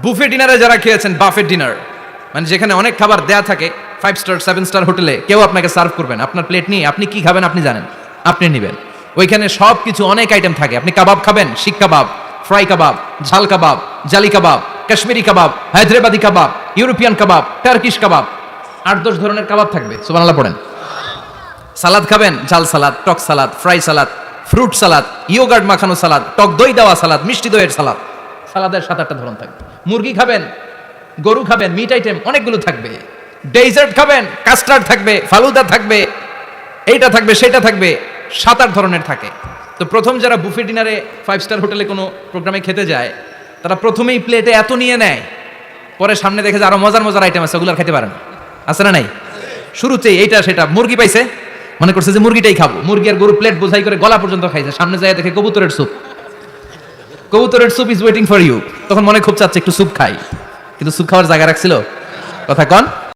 Buffet ডিনারে যারা খেয়েছেন, বাফেট ডিনার মানে যেখানে অনেক খাবার দেয়া থাকে, 5 স্টার 7 স্টার হোটেলে কেউ আপনাকে সার্ভ করবেন, আপনার প্লেট নিয়ে আপনি কি খাবেন আপনি জানেন, আপনি নেবেন। ওইখানে সব কিছু অনেক আইটেম থাকে। আপনি কাবাব খাবেন, শিক কাবাব, ফ্রাই কাবাব, ঝাল কাবাব, জালি কাবাব, কাশ্মীরি কাবাব, হায়দ্রাবাদি কাবাব, ইউরোপিয়ান কাবাব, টার্কিশ কাবাব, 8-10 ধরনের কাবাব থাকবে। সুবহানাল্লাহ পড়েন। সালাদ খাবেন, ঝাল সালাদ, টক salad, fry salad, fruit salad, yogurt মাখানো সালাদ, টক দই দেওয়া সালাদ, মিষ্টি দইয়ের সালাদ। সালাদের 7-8টা ধরন থাকবে। মুরগি খাবেন, গরু খাবেন, মিট আইটেম অনেকগুলো থাকবে। ডেজার্ট খাবেন, কাস্টার্ড থাকবে, ফালুদা থাকবে, এইটা থাকবে সেটা থাকবে, 7-8 ধরনের থাকে। তো প্রথম যারা বুফে ডিনারে 5 স্টার হোটেলে কোনো প্রোগ্রামে খেতে যায়, তারা প্রথমেই প্লেটে এত নিয়ে নেয়, পরে সামনে দেখে যে আরো মজার মজার আইটেম আছে, ওগুলো আর খেতে পারে না। আছে না নাই? শুরুতেই এইটা সেটা, মুরগি পাইছে মনে করছে যে মুরগিটাই খাবো, মুরগি আর গরু প্লেট বোঝাই করে গলা পর্যন্ত খাইছে, সামনে যায় দেখে কবুতরের স্যুপ, কবুতরের soup is waiting for you. তখন মনে খুব চাচ্ছে একটু স্যুপ খাই, কিন্তু স্যুপ খাওয়ার জায়গা রাখছিল? কথা কন।